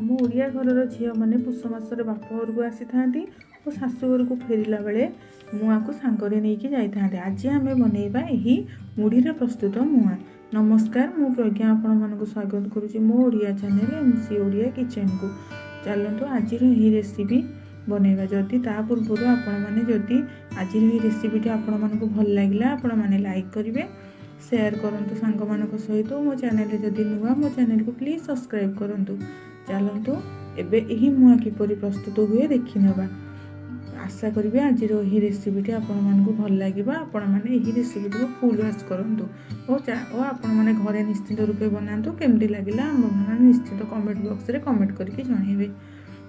आम ओडिया घरर झील मैंने पुष मासरे बाप घर को आसी था और शाशुघर को फेरला बेले मुआ को सांगरे नहीं जाते। आज आम बनइबा यही मुढ़ी प्रस्तुत मुआ। नमस्कार, मु प्रज्ञा आपण मानक स्वागत करुच्ची मो Odia channel MC Odia kitchen को। चलतु आज रेसिपी बनइबा। जदि ता पूर्व आपण मैंने जदि आज रेसिपीटी आपण मानक भल लगे आपण मैंने लाइक करेंगे, शेयर करूँ सांग मान सहित। मो चैनल जदि नुआ मो चैनल को प्लीज सब्सक्राइब करूँ। चलतु एबे यही मुआ किपरि प्रस्तुत हुए देखि नेबा। आशा करी आज रेसिपीटी आपण मानक भल लगे। आपण मैंने यही रेसिपी को फुल वॉच करूँ और आपण मैंने घरे निश्चित रूपे बनातु। केमती लगिला निश्चित कमेंट बॉक्स रे कमेंट करके जनइबे।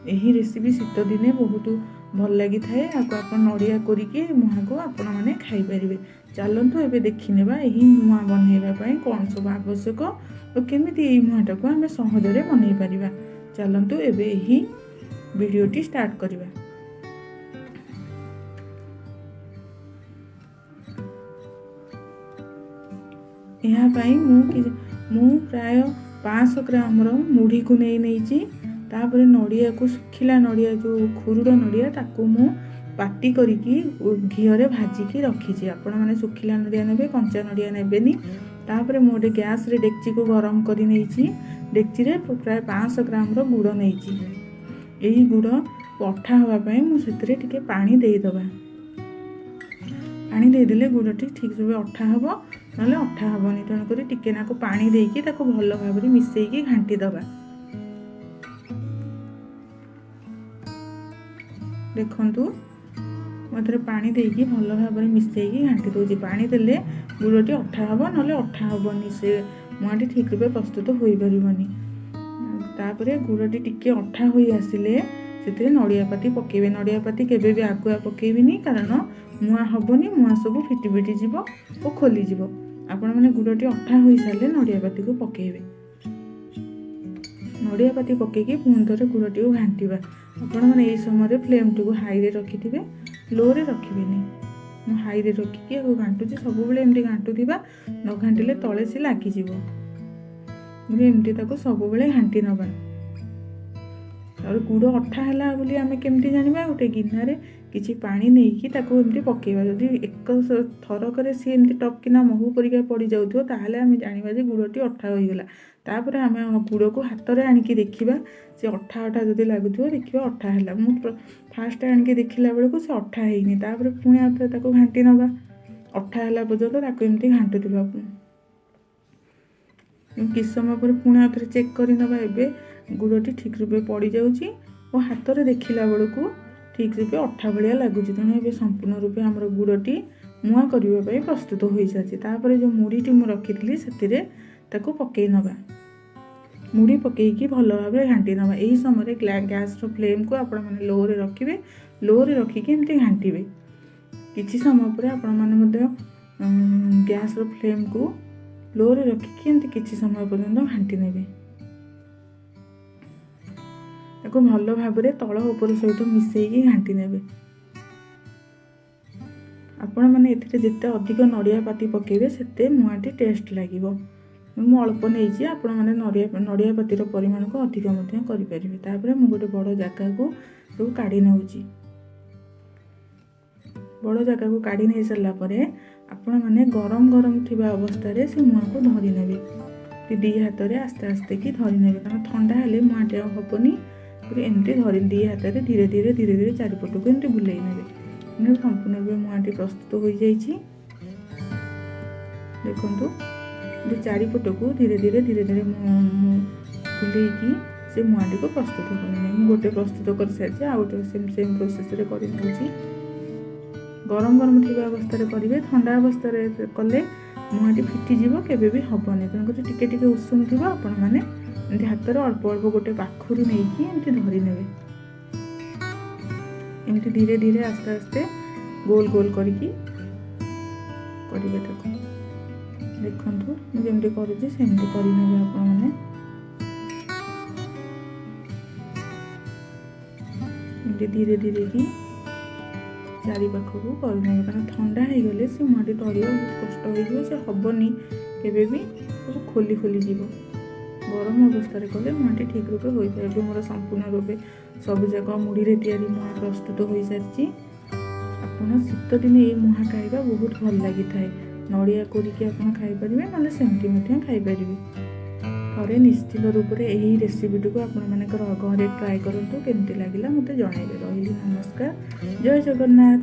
यही रेसिपी शीत दिने बहुत भल लगी थाए। आपको आप नड़िया करिके मुआ को आपण मैंने खाई पारिबे। चलतु एबे देखि नेबा यही मुआ बनइबा पई कोन सब आवश्यक और केमिति एही मुआटा को आमे सहजरे बनइ पारिबा। चलतु एबे यही वीडियोटी स्टार्ट करिबा। यहाँ पाई मु प्राय 500 ग्राम मुढ़ी को नहीं तापर नड़िया को सुखिला नड़िया जो खुरुड़ नड़िया ताकू मु पाटी करिकी घीरे भाजिकी रखी। आपण मैंने सुखिला नड़िया ने कंचा नड़िया नेबेनी। तापर मोटे गैस रे डेक्ची को गरम करी नहीं। डेक्ची रे प्राय 500 ग्राम गुड़ नहीं। यही गुड़ अठा होगापाई मुझे टिके पानी देदबा। पानी देदेले गुड़टी ठीक से अठा हम ना अठा हेनी। तेणुक टिके नाक पानी देकी ताको भल भाव मिसेकी घांटी दबा। देखंतु मधुर पानी देकी भल भाव मिसेकी घांटी दूसरी। पानी देले गुड़टी अठा हम ना अठा हेनी। से मुआटी ठीक रूपे प्रस्तुत हो पारबनी। तापर गुड़टी टिके अठा हो आसिले से नड़ियापाती पकेबे। नड़ियापाती केबे भी आगुआ पकेबिनी कारण मुआ हेनी। मुआ सब फिटी फिटी जीव और खोली जीव। आपण मैंने गुड़टी अठा हो सारे नड़ियापाती को पकेबे। नड़ियापाती पकईकी पुणी थे गुड़टी को घांटा। आपण मैंने यही समय फ्लेम टी को हाई रे रखिथे, लो रे रखिबेनी। हाई रे रखिकी घाटुची सब एमती घाटुवा। न घाटिले तले से लगिज। एमती सब घाटी नवा। और गुड़ अठा है बोली आम केमती जाना। गोटे गिनारे किसी पानी नहीं ताको एमती पकेबा। जदि एक थरक सी एमती टपकिना महू परिका पड़ जाऊँ ताहले आम जाना जे गुड़टी अठा होईगला। तापर आम गुड़ को हाथ में आणिकी देखा से अठा अठा जदि लगुव देखा अठा है। मुझे फास्ट आणिकी देखला बेलू से अठा है। तापर पुणी आउे ताको घाटी नवा। अठा है पर्यंत ताको एमती घाटुवा। किस समय पर पुणी आउे चेक कर नवा। एबे गुड़टी ठीक रूपे पड़ जाऊँगी और हाथ में देखला बेलू ठीक रूपे अठा भाया लगुच। तेणु ए संपूर्ण रूपे आम गुड़टी मुआ करने प्रस्तुत हो सारी। तापर जो मुढ़ीटी मुझे रखी से पकई नवा। मुढ़ी पकईकी भल भाव घाटी नवा। यही समय गैस फ्लेम को आपण मैंने लो रे रखिए। लो रे रखिकी एमती घाटे। किसी समय पर आपण मैंने गैस फ्लेम को लो रे रखिकी एमती किसी समय पर्यंत घाटी नेबे। ताको भल भाव तल उपर सहित मिसेकी घाटी नेबे। आपण मैंने एथिरे जेते अधिक नड़ियापाती पकेबे सेते मुआटी टेस्ट लागिबो। मु अल्प नहीं आपण मैंने नड़ियापातीर परिमाण को अधिक करें। तापर मु गोटे बड़ जगह को सब काढ़ी नौची। बड़ जगह को काढ़ी नहीं सारा पर आपण मैंने गरम गरम थिबा अवस्था से मुआ को धरी नेबे। दी हाथ में आस्ते आस्ते की धरी नेबे कारण ठंडा हेले मुआटी हेनी। एमती धरी दी हाथ में धीरे धीरे धीरे धीरे चारिपट को एमती बुलाई नेबे। संपूर्ण रूप मुआटी प्रस्तुत हो जाइए। देखंतु चारिपट को धीरे धीरे धीरे धीरे बुलेकी से मुआटी को प्रस्तुत कर। गोटे प्रस्तुत कर सारी आ गए सेम प्रोसेस कर। गरम गरम थी अवस्था करेंगे। ठंडा अवस्था कले मुआटी फिटिज केवे भी हेनी। तेणुक टिके टिके उषुम थी आपण मैंने हाथ में अल्प अल्प गोटे पाखर नहीं एमती धरी नेबे। एमती धीरे धीरे आस्ते आस्ते गोल गोल करेंगे। देखंतु जमती करुँची सेमती करने आपण मैंने धीरे धीरे की चारि पाखक करने। कारण ठंडा हो गले से मुआटी तरिया बहुत कष्ट हो से हेनी। केबे भी सब खोली खोली जीव। ଗରମ ଅବସ୍ଥାରେ କଲେ ମୁଆଁଟି ଠିକ୍ ରୂପେ ହୋଇଥାଏ। ଏବେ ମୋର ସମ୍ପୂର୍ଣ୍ଣ ରୂପେ ସବୁଯାକ ମୁଢ଼ିରେ ତିଆରି ମୁଆଁ ପ୍ରସ୍ତୁତ ହୋଇସାରିଛି। ଆପଣ ଶୀତଦିନେ ଏଇ ମୁଆଁ ଖାଇବା ବହୁତ ଭଲ ଲାଗିଥାଏ। ନଡ଼ିଆ କୋରିକି ଆପଣ ଖାଇପାରିବେ, ନହେଲେ ସେମିତି ମଧ୍ୟ ଖାଇପାରିବେ। ଥରେ ନିଶ୍ଚିତ ରୂପରେ ଏହି ରେସିପିଟିକୁ ଆପଣମାନଙ୍କର ଘରେ ଟ୍ରାଏ କରନ୍ତୁ। କେମିତି ଲାଗିଲା ମୋତେ ଜଣାଇବେ। ରହିଲି, ନମସ୍କାର, ଜୟ ଜଗନ୍ନାଥ।